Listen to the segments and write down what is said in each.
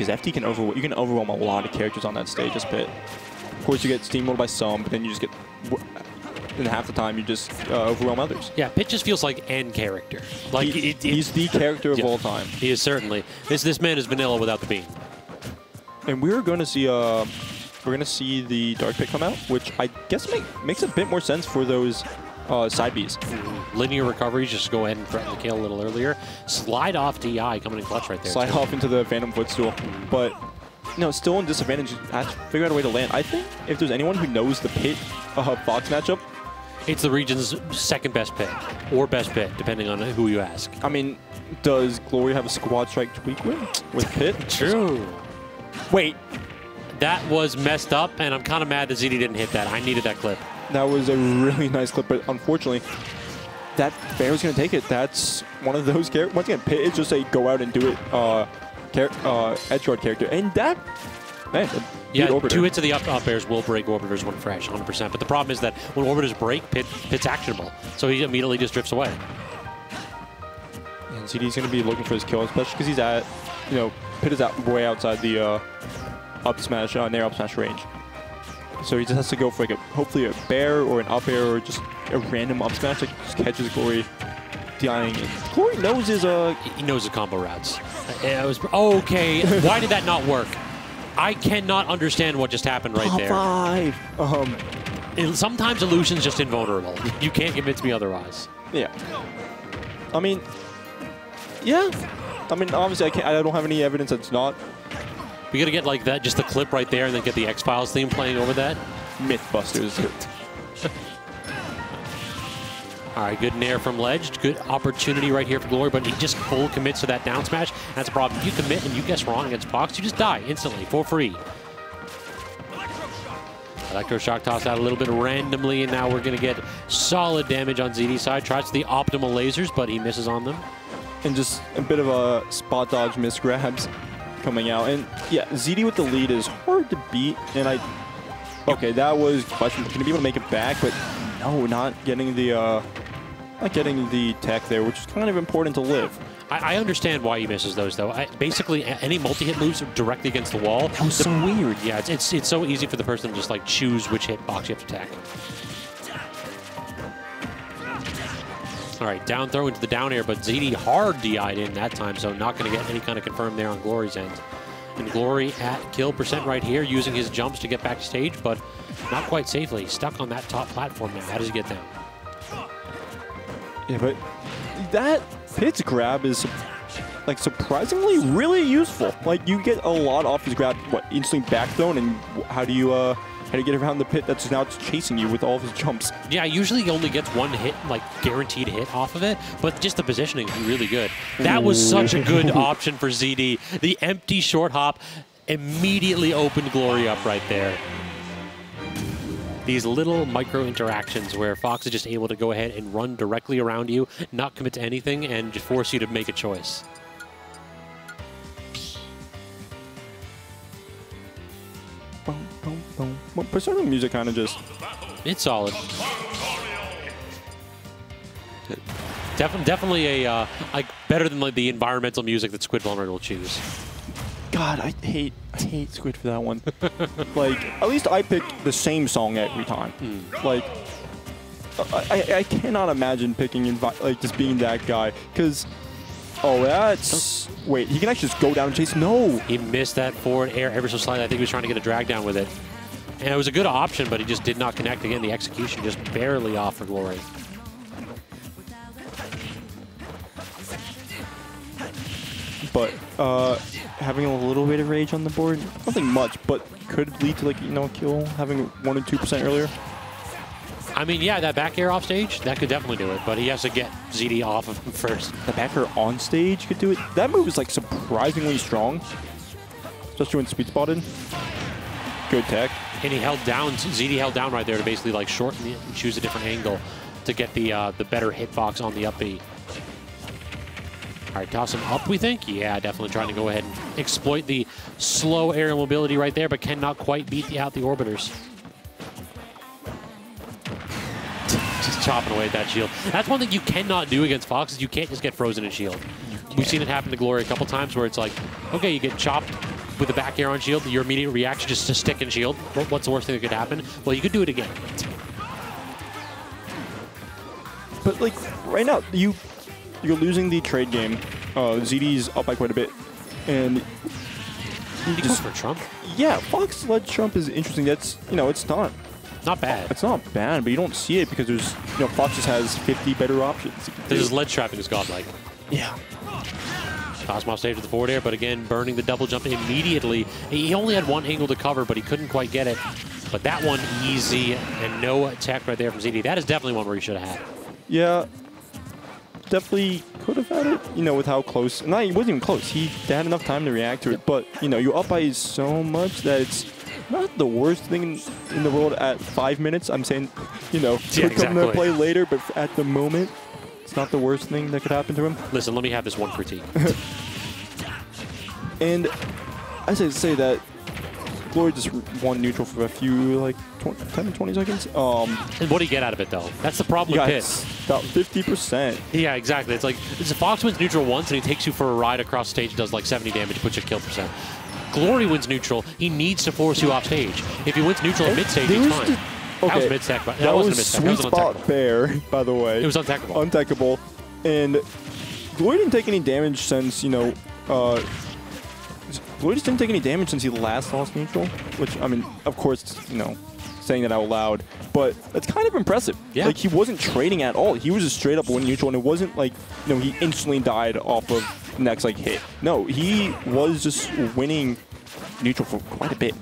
because FT can overwhelm a lot of characters on that stage as Pit. Of course, you get steamrolled by some, but then you just get, in half the time, you just overwhelm others. Yeah, Pit just feels like an character. Like he's the character of all time. He is certainly. This man is vanilla without the bean. And we're going to see the Dark Pit come out, which I guess makes a bit more sense for those side Bs. Linear recoveries, just go ahead and threaten the kill a little earlier. Slide off DI coming in clutch right there. Slide off into the Phantom Footstool. But, no, still in disadvantage. I have to figure out a way to land. I think if there's anyone who knows the Pit Fox matchup, it's the region's second best Pit, or best Pit, depending on who you ask. I mean, does Glory have a squad strike tweak with Pit? True. Wait. That was messed up, and I'm kind of mad that ZD didn't hit that. I needed that clip. That was a really nice clip, but unfortunately, that Bear was going to take it. That's one of those characters. Once again, Pit is just a go out and do it edge guard character. And that, man, yeah, 2 hits of the up airs will break Orbiters when fresh, 100%. But the problem is that when Orbiters break, Pit's actionable. So he immediately just drifts away. And ZD's going to be looking for his kill, especially because he's at, Pit is way outside the up smash, nair up smash range. So he just has to go for hopefully a bear or an up air or just a random up smash that just catches Glory dying. Glory knows his he knows his combo routes. Okay, why did that not work? I cannot understand what just happened right there. Top 5. Sometimes Illusion's just invulnerable. You can't convince me otherwise. Yeah. I mean, yeah. I mean, obviously I don't have any evidence that it's not. We gotta get like that, just the clip right there, and then get the X-Files theme playing over that. Mythbusters. All right, good nair from Ledge. Good opportunity right here for Glory, but he just full commits to that down smash. That's a problem. You commit and you guess wrong against Fox, you just die instantly for free. Electroshock toss out a little bit randomly, and now we're gonna get solid damage on ZD's side. Tries the optimal lasers, but he misses on them. And just a bit of a spot dodge miss grabs coming out. And yeah, ZD with the lead is hard to beat. And okay, that was question. Going to be able to make it back, but no, not getting the tech there, which is kind of important to live. I understand why he misses those, though. Basically, any multi-hit moves directly against the wall. That was so weird. Yeah, it's so easy for the person to just like choose which hitbox you have to attack. All right, down throw into the down air, but ZD hard DI'd in that time, so not going to get any kind of confirm there on Glory's end. And Glory at kill percent right here, using his jumps to get back to stage, but not quite safely. Stuck on that top platform now. How does he get down? Yeah, but that Pit's grab is like surprisingly really useful. Like you get a lot off his grab, instantly back thrown, and how do you get around the Pit that's now chasing you with all of his jumps? Yeah, usually he only gets one hit, like guaranteed hit off of it, but just the positioning is really good. That was such a good option for ZD. The empty short hop immediately opened Glory up right there. These little micro interactions where Fox is just able to go ahead and run directly around you, not commit to anything, and just force you to make a choice. Well, Persona music kind of just... It's solid. Definitely a like better than like the environmental music that Squid Vulnerable will choose. God, I hate Squid for that one. Like, at least I picked the same song every time. Like, I cannot imagine picking just being that guy, because that's wait, he can actually just go down and chase. No, he missed that forward air ever so slightly. I think he was trying to get a drag down with it, and it was a good option, but he just did not connect. Again, the execution just barely off for Glory. But having a little bit of rage on the board, nothing much, but could lead to like a kill, having 1 or 2% earlier. I mean, yeah, that back air off stage, that could definitely do it, but he has to get ZD off of him first. The back air on stage could do it. That move is like surprisingly strong, especially when sweet spotted. Good tech. And he held down, ZD held down right there to basically like shorten it and choose a different angle to get the better hitbox on the up B. All right, toss him up, we think? Yeah, definitely trying to go ahead and exploit the slow aerial mobility right there, but cannot quite beat out the orbiters. Just chopping away at that shield. That's one thing you cannot do against Fox, is you can't just get frozen in shield. We've seen it happen to Glory a couple times where it's like, okay, you get chopped with the back air on shield, your immediate reaction just to stick and shield. What's the worst thing that could happen? Well, you could do it again. But like right now, you're losing the trade game. ZD's up by quite a bit, and He goes for Trump. Yeah, Fox led Trump is interesting. That's it's not bad. It's not bad, but you don't see it because there's Fox just has 50 better options. His ledge trapping is godlike. Yeah. Toss him off stage with the forward air, but again, burning the double jump immediately. He only had one angle to cover, but he couldn't quite get it. But that one easy, and no tech right there from ZD. That is definitely one where he should have had. Yeah. Definitely could have had it, with how close. No, he wasn't even close. He had enough time to react to it, but, you're up by so much that it's not the worst thing in the world at 5 minutes. I'm saying, could come into play later, but at the moment, it's not the worst thing that could happen to him. Listen, let me have this one critique. And I say that Glory just won neutral for a few, 10 to 20 seconds. And what do you get out of it, though? That's the problem with Pit. About 50%. Yeah, exactly. It's like, Fox wins neutral once, and he takes you for a ride across stage, does like 70 damage, puts your kill percent. Glory wins neutral. He needs to force you off stage. If he wins neutral at mid-stage, he's fine. That was mid-tech, but that wasn't mid-tech. That was sweet spot fair, by the way. It was untechable. Untechable. And Glory didn't take any damage since, Glory just didn't take any damage since he last lost neutral, which, I mean, of course, saying that out loud, but that's kind of impressive. Yeah. Like, he wasn't trading at all. He was just straight up winning neutral, and it wasn't like, he instantly died off of the next, hit. No, he was just winning neutral for quite a bit.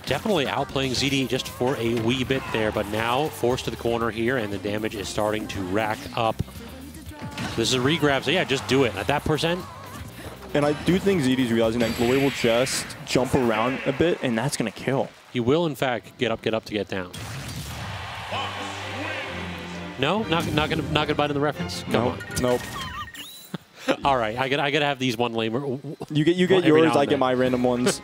Definitely outplaying ZD just for a wee bit there, but now forced to the corner here, and the damage is starting to rack up. This is a regrab, so yeah, just do it. At that percent. And I do think ZD's realizing that Glory will just jump around a bit, and that's going to kill. He will, in fact, get up to get down. No? Not gonna bite in the reference? Come on. Nope. All right, I gotta have these one lamer. You get yours, I get my random ones.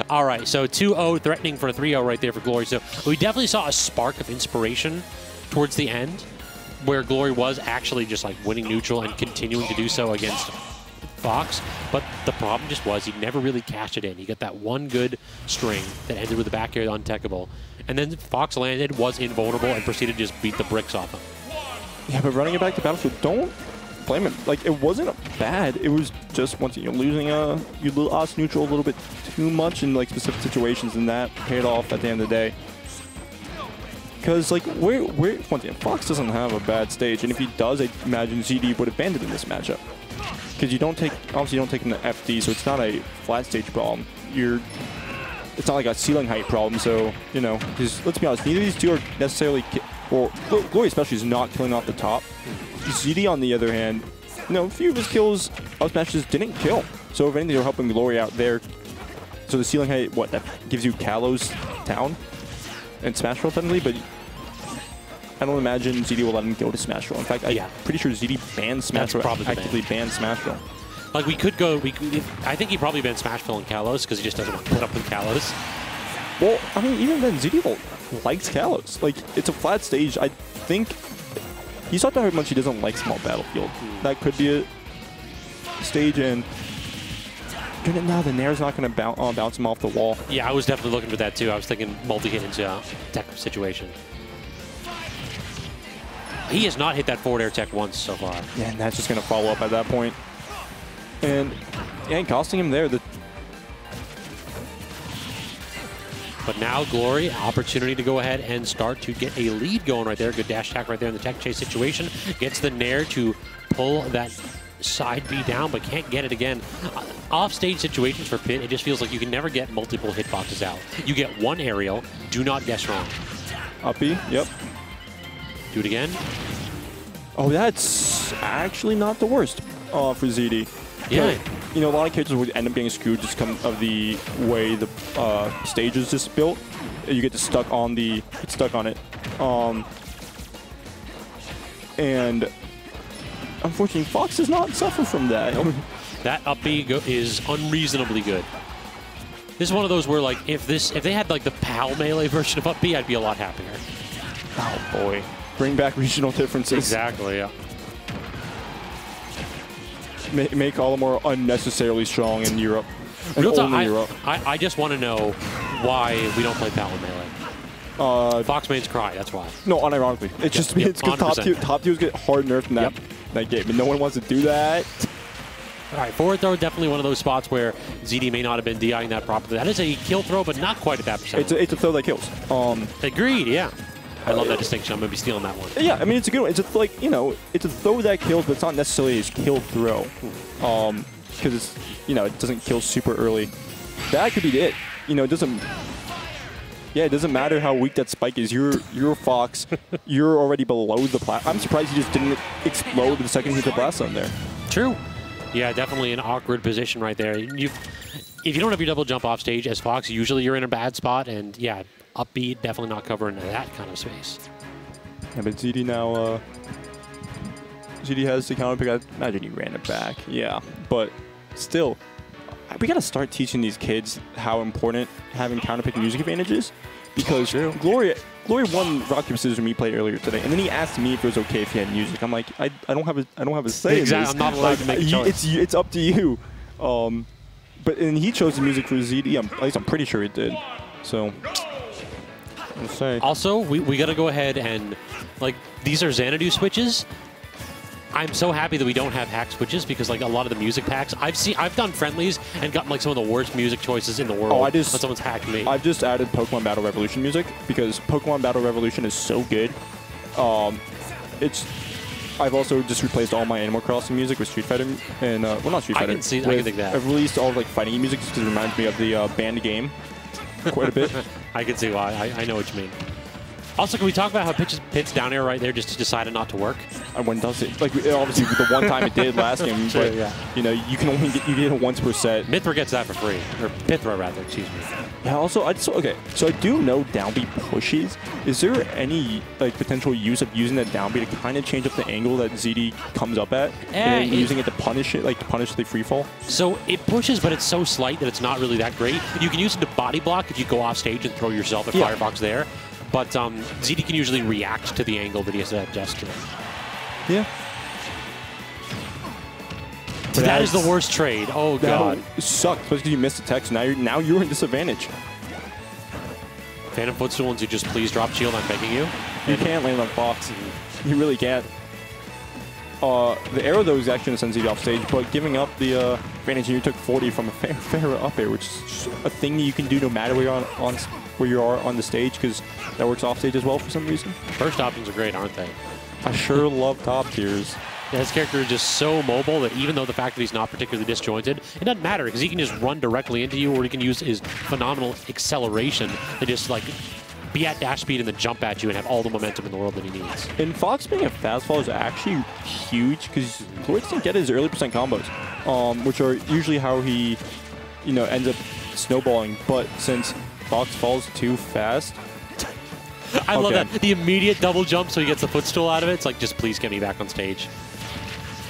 All right, so 2-0, threatening for a 3-0 right there for Glory. So we definitely saw a spark of inspiration towards the end, where Glory was actually just winning neutral and continuing to do so against Fox, but the problem just was he never really cashed it in. He got that one good string that ended with the back air untechable, and then Fox landed, was invulnerable, and proceeded to just beat the bricks off him. Yeah, but running it back to Battlefield, don't blame him. It wasn't bad. It was just once you're losing you lost neutral a little bit too much in specific situations, and that paid off at the end of the day. Because once again, Fox doesn't have a bad stage, and if he does, I imagine ZD would have banned it in this matchup. Because you don't take him to FD, so it's not a flat stage problem. It's not like a ceiling height problem. So let's be honest, neither of these two are necessarily, or Glory especially is not killing off the top. ZD on the other hand, a few of his kills, up smashes didn't kill. So if anything, they're helping Glory out there. So the ceiling height, that gives you Kalos down and Smash Roll technically, but I don't imagine ZD will let him go to Smash Roll. In fact, I'm pretty sure ZD banned Smash Roll. Actively banned Smash Roll. We could go. I think he probably banned Smashville and Kalos because he just doesn't want to put up with Kalos. Well, I mean, even then, ZD likes Kalos. It's a flat stage. I think he's talked about how much he doesn't like small battlefield. That could be a stage, and now the Nair's not going to bounce him off the wall. Yeah, I was definitely looking for that too. I was thinking multi-hit into a tech situation. He has not hit that forward air tech once so far. Yeah, and that's just going to follow up at that point. And costing him there. But now Glory, opportunity to go ahead and start to get a lead going right there. Good dash attack right there in the tech chase situation. Gets the Nair to pull that side B down, but can't get it again. Off-stage situations for Pit, it just feels like you can never get multiple hitboxes out. You get one aerial, do not guess wrong. Up B, yep. Do it again. Oh, that's actually not the worst for ZD. Yeah. A lot of characters would end up getting screwed just because of the way the stage is just built. You get stuck on it. And unfortunately, Fox does not suffer from that. Nope. That up B is unreasonably good. This is one of those where, if they had the PAL melee version of up B, I'd be a lot happier. Oh boy. Bring back regional differences. Exactly, yeah. Make all the more unnecessarily strong in Europe. Real talk, only you're up. I just want to know why we don't play Palin Melee. Fox mains cry, that's why. No, unironically. It's just it's because top tiers get hard nerfed in that game, and no one wants to do that. All right, forward throw, definitely one of those spots where ZD may not have been DIing that properly. That is a kill throw, but not quite at that percent. It's a throw that kills. Agreed, yeah. I love that distinction. I'm going to be stealing that one. Yeah, I mean, it's a good one. It's a, like, you know, it's a throw that kills, but it's not necessarily his kill throw. Because it's, you know, it doesn't kill super early. That could be it. You know, it doesn't... Yeah, it doesn't matter how weak that spike is. You're Fox. You're already below the platform. I'm surprised you just didn't explode the second you hit the blast zone there. True. Yeah, definitely an awkward position right there. If you don't have your double jump off stage as Fox, usually you're in a bad spot, and yeah, upbeat, definitely not covering that kind of space. Yeah, but ZD now, ZD has the counter pick. I imagine he ran it back. Yeah, but still, we got to start teaching these kids how important having counter pick music advantage is, because Glory won rock paper scissors when we played earlier today, and then he asked me if it was okay if he had music. I'm like, I don't have a say in this. I'm not allowed to make a choice. It's up to you. And he chose the music for ZD. At least I'm pretty sure he did. So. Also, we got to go ahead and, like, these are Xanadu switches. I'm so happy that we don't have hack switches, because like a lot of the music packs I've done friendlies and gotten like some of the worst music choices in the world. When someone's hacked me. I've just added Pokemon Battle Revolution music because Pokemon Battle Revolution is so good. I've also just replaced all my Animal Crossing music with Street Fighter and well, not Street Fighter. I can think that. I've released all like fighting game music because it reminds me of the banned game quite a bit. I can see why. I know what you mean. Also, can we talk about how Pit's down air right there just decided not to work? When does it? Like, obviously, the one time it did last game, but, you know, you can only get it once per set. Mithra gets that for free. Or Pithra, rather, excuse me. Yeah, also, okay, so I do know down B pushes. Is there any, like, potential use of using that down B to kind of change up the angle that ZD comes up at? And using it to punish it, like, to punish the free fall? So, it pushes, but it's so slight that it's not really that great. You can use it to body block if you go off stage and throw yourself at Firefox there. But ZD can usually react to the angle that he has to adjust to. Yeah. So that is the worst trade. Oh, God. It sucked, especially because you missed the text. Now you're in disadvantage. Phantom Footstool, and you just please drop shield, I'm begging you. You can't land on Fox. You really can't. The arrow, though, is actually going to send ZD off stage, but giving up the advantage, you took 40 from a fair up air, which is just a thing that you can do no matter where you are on the stage, because that works off stage as well for some reason. First options are great, aren't they? I sure love top tiers. Yeah, his character is just so mobile that even though the fact that he's not particularly disjointed, it doesn't matter, because he can just run directly into you, or he can use his phenomenal acceleration to just like be at dash speed and then jump at you and have all the momentum in the world that he needs. And Fox being a fast fall is actually huge, because Glory doesn't get his early percent combos, which are usually how he, you know, ends up snowballing. But since Fox falls too fast. I love that. The immediate double jump so he gets the footstool out of it. It's like, just please get me back on stage.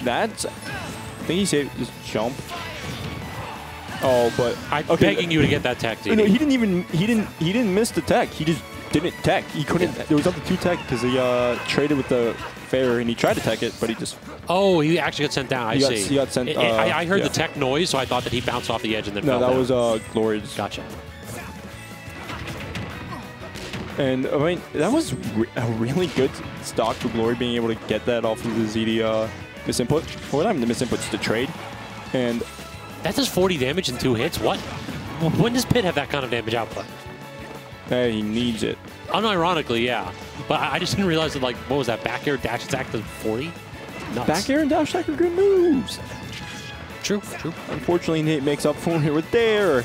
I think he saved his jump. Oh, but I'm begging you to get that tech, no, he didn't miss the tech. He just didn't tech. He couldn't. There was up to 2 tech because he traded with the fair and he tried to tech it, but he just. Oh, he actually got sent down. I see. He got sent. I heard the tech noise, so I thought that he bounced off the edge and then fell down. No, that was Glory's. Gotcha. And I mean, that was a really good stock for Glory, being able to get that off of the ZD misinput. Well, not even the misinput, just the trade. And that does 40 damage in 2 hits. What? When does Pit have that kind of damage output? Hey, he needs it. Unironically, yeah. But I just didn't realize that, like, what was that? Back air dash attack does 40? Nuts. Back air and dash attack are good moves. True. Unfortunately, Nate makes up for it with there.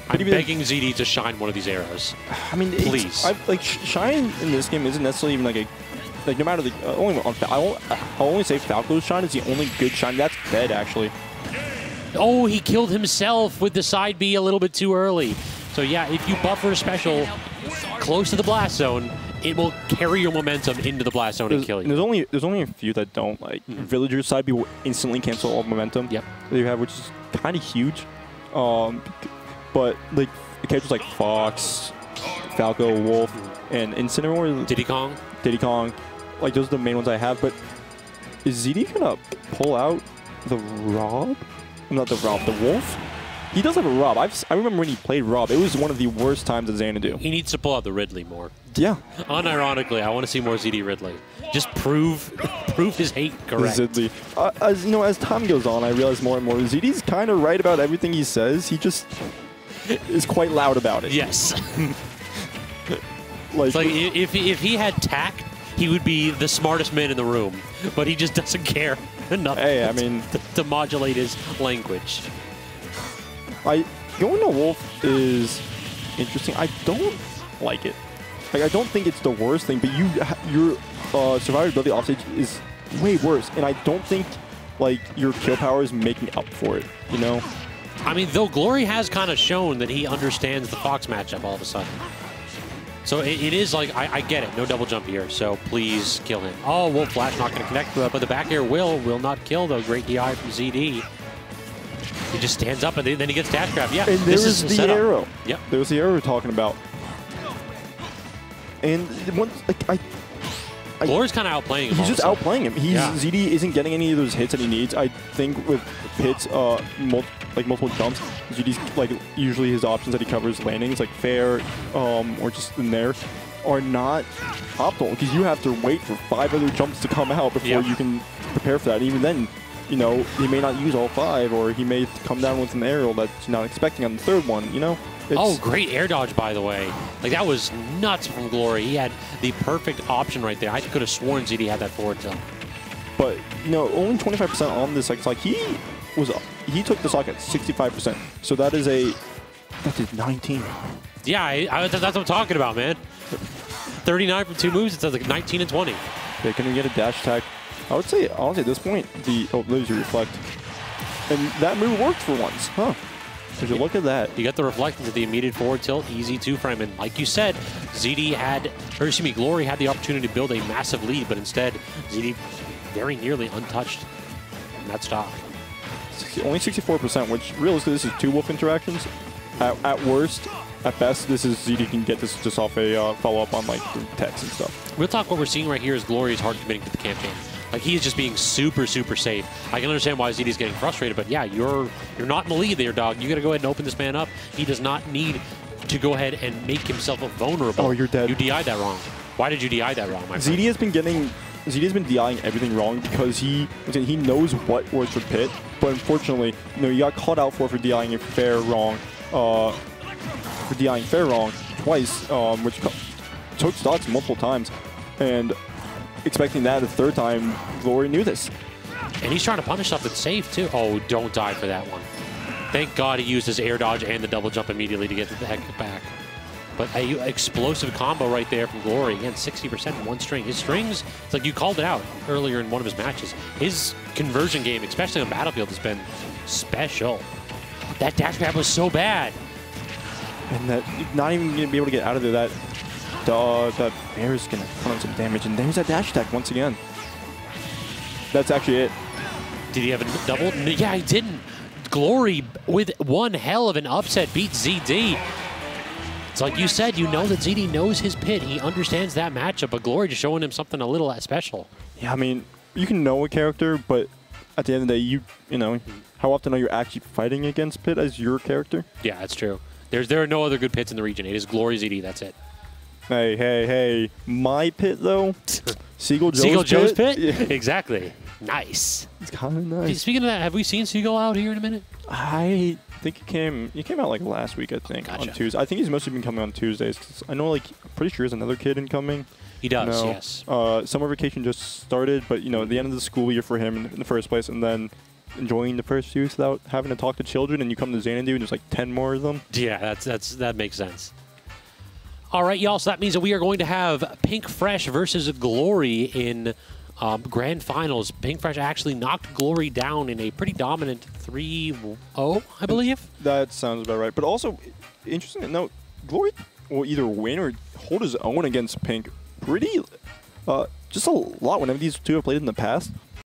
I'm begging ZD to shine one of these arrows. I mean, please. Like, shine in this game isn't necessarily even like a, like, no matter the I'll only say Falco's shine is the only good shine. That's dead, actually. Oh, he killed himself with the side B a little bit too early. So yeah, if you buffer a special close to the blast zone, it will carry your momentum into the blast zone and kill you. There's only a few that don't. Like Villager's side B will instantly cancel all momentum. Yep. That you have, which is kind of huge. But like characters like Fox, Falco, Wolf, and Incineroar, Diddy Kong, like those are the main ones I have. But is ZD gonna pull out the Rob? not the Rob, the Wolf. He does have a Rob. I remember when he played Rob. It was one of the worst times at Xanadu. He needs to pull out the Ridley more. Yeah. Unironically, I want to see more ZD Ridley. Just prove his hate correct. Zidley. As you know, as time goes on, I realize more and more ZD's kind of right about everything he says. He just is quite loud about it. Yes. Like, it's like if he had tact, he would be the smartest man in the room. But he just doesn't care enough hey, I mean, to modulate his language. Going to Wolf is interesting. I don't like it. Like, I don't think it's the worst thing, but your survivability offstage is way worse, and I don't think like your kill power is making up for it. You know. I mean, though Glory has kind of shown that he understands the Fox matchup all of a sudden. So it is like, I get it. No double jump here, so please kill him. Oh, Wolf Flash not going to connect, but the back air will not kill, though. Great DI from ZD. He just stands up, and then he gets dash grab. Yeah, and this is the setup. Arrow. Yep. There was the arrow we're talking about. And once, like, Glory's kind of outplaying him. He's just outplaying him. ZD isn't getting any of those hits that he needs. I think with hits, multiple jumps, ZD's like usually his options that he covers landings, like fair or just in there, are not optimal because you have to wait for 5 other jumps to come out before you can prepare for that. And even then, you know, he may not use all 5, or he may come down with an aerial that's not expecting on the 3rd one. You know. Oh, great air dodge, by the way. Like, that was nuts from Glory. He had the perfect option right there. I could have sworn ZD had that forward tilt. But, you know, only 25% on this. Like he took the stock at 65%. So that is 19. Yeah, that's what I'm talking about, man. 39 from 2 moves. It's like 19 and 20. Yeah, can we get a dash attack? I would say, honestly, at this point, there's your reflect. And that move worked for once, huh? Because you look at that. You got the reflect into the immediate forward tilt, easy 2-frame. And like you said, Glory had the opportunity to build a massive lead, but instead, ZD very nearly untouched in that stock. Only 64%, which realistically, this is 2 Wolf interactions. At worst, at best, this is ZD can get this just off a follow-up on like text and stuff. Real talk, what we're seeing right here is Glory is hard committing to the campaign. Like, he is just being super, super safe. I can understand why ZD's getting frustrated, but yeah, you're not in the lead there, dog. You got to go ahead and open this man up. He does not need to go ahead and make himself vulnerable. Oh, you're dead. You DI'd that wrong. Why did you DI that wrong, my friend? ZD has been DIing everything wrong because he knows what works for Pit, but unfortunately, you know, you got called out for DIing it fair wrong, twice, which took stocks multiple times, and expecting that the 3rd time, Glory knew this. And he's trying to punish something safe, too. Oh, don't die for that one. Thank God he used his air dodge and the double jump immediately to get the heck back. But an explosive combo right there from Glory. Again, 60% in 1 string. His strings, it's like you called it out earlier in one of his matches. His conversion game, especially on Battlefield, has been special. That dash grab was so bad. And that not even going to be able to get out of there. That bear is going to put on some damage. And there's that dash attack once again. That's actually it. Did he have a double? Yeah, he didn't. Glory, with one hell of an upset, beats ZD. It's like you said, you know that ZD knows his Pit. He understands that matchup, but Glory just showing him something a little special. Yeah, I mean, you can know a character, but at the end of the day, you know, how often are you actually fighting against Pit as your character? Yeah, that's true. There are no other good Pits in the region. It is Glory ZD, that's it. Hey. My Pit, though? Seagull Joe's Pit? Yeah. Exactly. Nice. It's kind of nice. Speaking of that, have we seen Seagull out here in a minute? I think he came out like last week, I think, on Tuesday. I think he's mostly been coming on Tuesdays. 'Cause I know, like, I'm pretty sure there's another kid incoming. He does, yes. Summer vacation just started, but, you know, the end of the school year for him in the first place, and then enjoying the first few without having to talk to children, and you come to Xanadu and there's like 10 more of them. Yeah, that makes sense. All right, y'all, so that means that we are going to have Pink Fresh versus Glory in Grand Finals. Pink Fresh actually knocked Glory down in a pretty dominant 3-0, I believe. That sounds about right. But also, interesting to note, Glory will either win or hold his own against Pink pretty, just a lot whenever these two have played in the past.